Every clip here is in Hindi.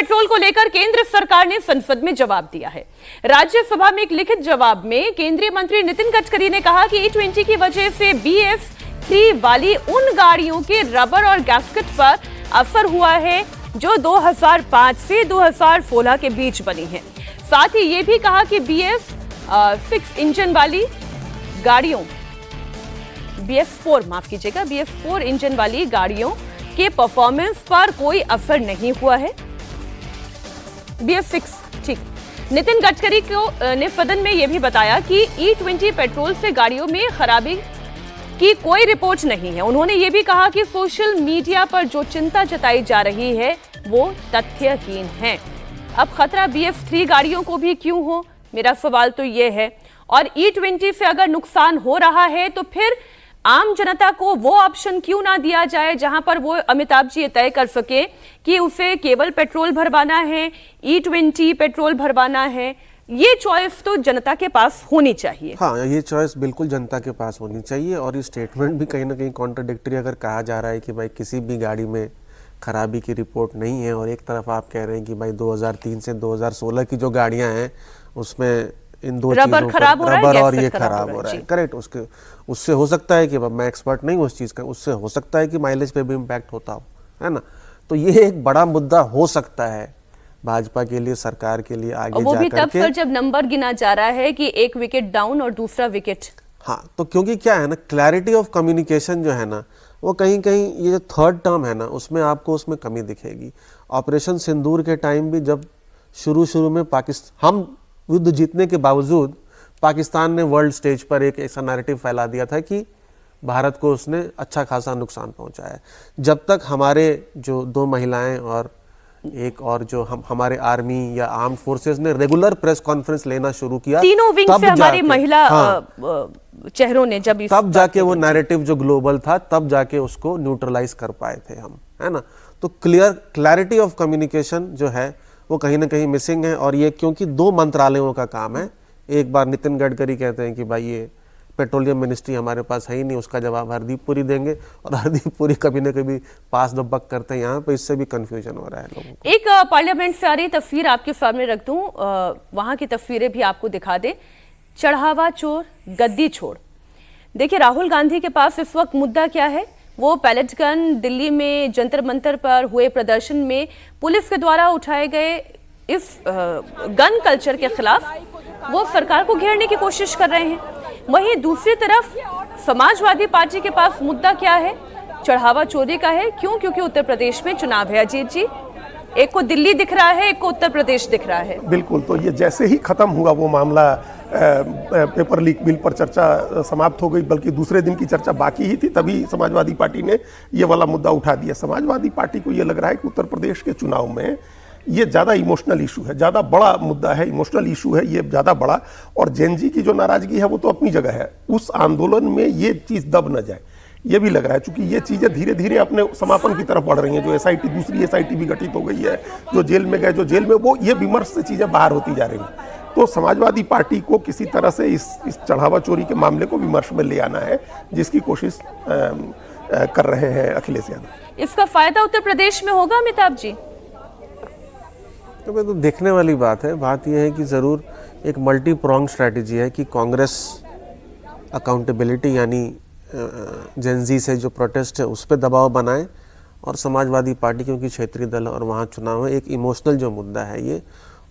पेट्रोल को लेकर केंद्र सरकार ने संसद में जवाब दिया है। राज्यसभा में एक लिखित जवाब में केंद्रीय मंत्री नितिन गडकरी ने कहा कि E20 की वजह से BS3 वाली उन गाड़ियों के रबर और गैस्केट पर असर हुआ है जो 2005 से 2016 के बीच बनी है। साथ ही ये भी कहा कि BS6 इंजन वाली गाड़ियों BS4 इंजन वाली गाड़ियों के परफॉर्मेंस पर कोई असर नहीं हुआ है। BS6 ठीक। नितिन गडकरी ने सदन में यह भी बताया कि E20 पेट्रोल से गाड़ियों में खराबी की कोई रिपोर्ट नहीं है। उन्होंने यह भी कहा कि सोशल मीडिया पर जो चिंता जताई जा रही है वो तथ्यहीन है। अब खतरा BS3 गाड़ियों को भी क्यों हो, मेरा सवाल तो यह है। और E20 से अगर नुकसान हो रहा है तो फिर आम जनता को वो ऑप्शन क्यों ना दिया जाए जहां पर वो अमिताभ जी ये तय कर सके कि उसे केवल पेट्रोल भरवाना है, E20 पेट्रोल भरवाना है। ये चॉइस तो जनता के पास होनी चाहिए। हाँ, ये चॉइस बिल्कुल जनता के पास होनी चाहिए। और ये स्टेटमेंट भी कहीं ना कहीं कॉन्ट्राडिक्टरी अगर कहा जा रहा है कि भाई किसी भी गाड़ी में खराबी की रिपोर्ट नहीं है, और एक तरफ आप कह रहे हैं कि भाई 2003 से 2016 की जो गाड़ियां हैं उसमें इन दो रबर खराब हो रहा है, रबर और ये खराब हो रहा है। करेक्ट। उससे हो सकता है कि मैं एक्सपर्ट नहीं हूँ उस चीज़ का, उससे हो सकता है कि माइलेज पे भी इम्पैक्ट होता हो, है ना। तो ये एक बड़ा मुद्दा हो सकता है भाजपा के लिए, सरकार के लिए आगे वो भी जाकर तब सर जब नंबर गिना जा रहा है कि एक विकेट डाउन और दूसरा विकेट। हाँ, तो क्योंकि क्या है ना, क्लैरिटी ऑफ कम्युनिकेशन जो है ना वो कहीं कहीं ये जो थर्ड टर्म है ना उसमें आपको उसमें कमी दिखेगी। ऑपरेशन सिंदूर के टाइम भी जब शुरू में हम युद्ध जीतने के बावजूद पाकिस्तान ने वर्ल्ड स्टेज पर एक ऐसा नैरेटिव फैला दिया था कि भारत को उसने अच्छा खासा नुकसान पहुंचाया है। जब तक हमारे जो 2 महिलाएं और एक और जो हमारे आर्मी या आर्म्ड फोर्सेस ने रेगुलर प्रेस कॉन्फ्रेंस लेना शुरू किया, तीनों विंग से हमारी महिला चेहरों ने तब जाके वो नैरेटिव जो ग्लोबल था तब जाके उसको न्यूट्रलाइज कर पाए थे हम, है ना। तो क्लैरिटी ऑफ कम्युनिकेशन जो है वो कहीं ना कहीं मिसिंग है। और ये क्योंकि 2 मंत्रालयों का काम है। एक बार नितिन गडकरी कहते हैं कि भाई ये पेट्रोलियम मिनिस्ट्री हमारे पास है ही नहीं, उसका जवाब हरदीप पुरी देंगे, और हरदीप पुरी कभी ना कभी पास दबक करते हैं यहाँ पे। इससे भी कंफ्यूजन हो रहा है लोगों को। एक पार्लियामेंट से आ रही तस्वीर आपके सामने रख दूं, वहां की तस्वीरें भी आपको दिखा दे। चढ़ावा चोर गद्दी छोड़। देखिए राहुल गांधी के पास इस वक्त मुद्दा क्या है, वो पैलेट गन दिल्ली में जंतर मंतर पर हुए प्रदर्शन में पुलिस के द्वारा उठाए गए इस गन कल्चर के खिलाफ वो सरकार को घेरने की कोशिश कर रहे हैं। वहीं दूसरी तरफ समाजवादी पार्टी के पास मुद्दा क्या है, चढ़ावा चोरी का है। क्यों? क्योंकि उत्तर प्रदेश में चुनाव है। अजीत जी, एक को दिल्ली दिख रहा है, एक को उत्तर प्रदेश दिख रहा है। बिल्कुल। तो ये जैसे ही खत्म हुआ वो मामला, पेपर लीक बिल पर चर्चा समाप्त हो गई, बल्कि दूसरे दिन की चर्चा बाकी ही थी, तभी समाजवादी पार्टी ने ये वाला मुद्दा उठा दिया। समाजवादी पार्टी को ये लग रहा है कि उत्तर प्रदेश के चुनाव में ये ज़्यादा इमोशनल इशू है, ज़्यादा बड़ा मुद्दा है, इमोशनल इशू है ये ज़्यादा बड़ा। और जेन जी की जो नाराजगी है वो तो अपनी जगह है, उस आंदोलन में ये चीज़ दब न जाए, ये भी लग रहा है। चूंकि ये चीज़ें धीरे धीरे अपने समापन की तरफ बढ़ रही हैं। जो SIT, दूसरी SIT भी गठित हो गई है, जो जेल में गए, जो जेल में, वो ये विमर्श से चीज़ें बाहर होती जा रही हैं। तो समाजवादी पार्टी को किसी तरह से इस चढ़ावा चोरी के मामले को विमर्श में ले आना है, जिसकी कोशिश कर रहे हैं अखिलेश यादव। इसका फायदा उत्तर प्रदेश में होगा अमिताभ जी? तो देखने वाली बात है। बात यह है कि ज़रूर एक मल्टी प्रोंग स्ट्रैटेजी है कि कांग्रेस अकाउंटेबिलिटी यानी जेनजी से जो प्रोटेस्ट है उस पर दबाव बनाए, और समाजवादी पार्टी क्योंकि क्षेत्रीय दल और वहाँ चुनाव है, एक इमोशनल जो मुद्दा है ये,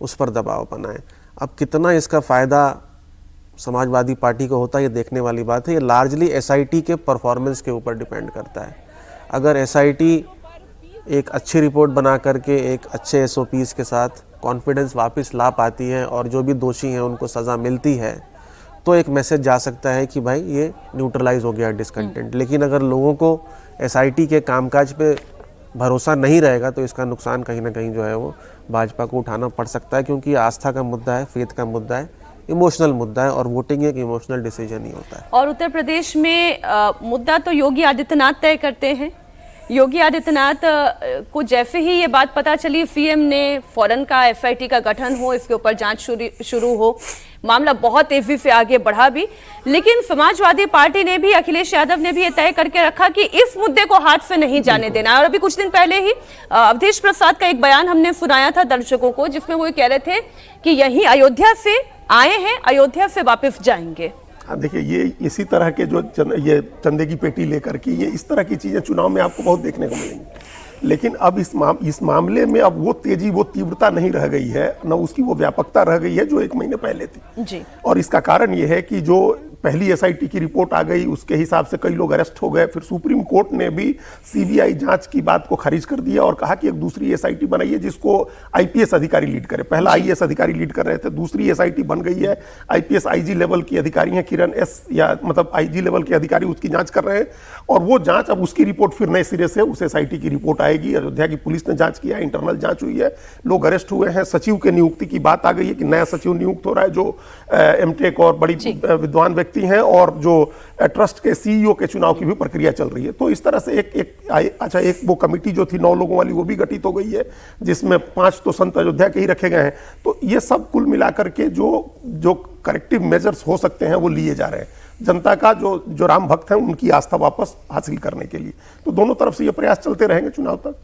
उस पर दबाव बनाए। अब कितना इसका फ़ायदा समाजवादी पार्टी को होता है ये देखने वाली बात है। ये लार्जली SIT के परफॉर्मेंस के ऊपर डिपेंड करता है। अगर SIT एक अच्छी रिपोर्ट बना करके एक अच्छे SOPs के साथ कॉन्फिडेंस वापस ला पाती है और जो भी दोषी हैं उनको सज़ा मिलती है, तो एक मैसेज जा सकता है कि भाई ये न्यूट्रलाइज हो गया डिसकंटेंट। लेकिन अगर लोगों को SIT के कामकाज पे भरोसा नहीं रहेगा तो इसका नुकसान कहीं ना कहीं जो है वो भाजपा को उठाना पड़ सकता है, क्योंकि आस्था का मुद्दा है, फेथ का मुद्दा है, इमोशनल मुद्दा है, और वोटिंग एक इमोशनल डिसीजन ही होता है। और उत्तर प्रदेश में मुद्दा तो योगी आदित्यनाथ तय करते हैं, योगी आदित्यनाथ को जैसे ही ये बात पता चली, सीएम ने फौरन का एसआईटी का गठन हो, इसके ऊपर जांच शुरू हो। मामला बहुत तेजी से आगे बढ़ा भी, लेकिन समाजवादी पार्टी ने भी, अखिलेश यादव ने भी ये तय करके रखा कि इस मुद्दे को हाथ से नहीं जाने देना। और अभी कुछ दिन पहले ही अवधेश प्रसाद का एक बयान हमने सुनाया था दर्शकों को, जिसमें वो कह रहे थे कि यही अयोध्या से आए हैं, अयोध्या से वापस जाएंगे। देखिए, ये इसी तरह के जो ये चंदे की पेटी लेकर के ये इस तरह की चीजें चुनाव में आपको बहुत देखने को मिलेंगी। लेकिन अब इस मामले में अब वो तेजी, वो तीव्रता नहीं रह गई है, न उसकी वो व्यापकता रह गई है जो 1 महीने पहले थी जी। और इसका कारण ये है कि जो पहली एसआईटी की रिपोर्ट आ गई, उसके हिसाब से कई लोग अरेस्ट हो गए। फिर सुप्रीम कोर्ट ने भी सीबीआई जांच की बात को खारिज कर दिया और कहा कि एक दूसरी एसआईटी बनाइए जिसको आईपीएस अधिकारी लीड करे। पहला आईएएस अधिकारी लीड कर रहे थे, दूसरी एसआईटी बन गई है, आईपीएस आईजी लेवल की अधिकारी हैं किरण एस, या मतलब आईजी लेवल के अधिकारी उसकी जांच कर रहे हैं। और वो जांच, अब उसकी रिपोर्ट फिर नए सिरे से उस एसआईटी की रिपोर्ट आएगी। अयोध्या की पुलिस ने जांच किया, इंटरनल जांच हुई है, लोग अरेस्ट हुए हैं। सचिव के नियुक्ति की बात आ गई है कि नया सचिव नियुक्त हो रहा है जो एमटेक और बड़ी विद्वान व्यक्ति हैं, और जो ट्रस्ट के सीईओ के चुनाव की भी प्रक्रिया चल रही है। तो इस तरह से एक वो कमेटी जो थी 9 लोगों वाली, वो भी गठित हो गई है, जिसमें 5 तो संत अयोध्या के ही रखे गए हैं। तो ये सब कुल मिलाकर के जो करेक्टिव मेजर्स हो सकते हैं वो लिए जा रहे हैं, जनता का जो राम भक्त हैं उनकी आस्था वापस हासिल करने के लिए। तो दोनों तरफ से ये प्रयास चलते रहेंगे चुनाव तक।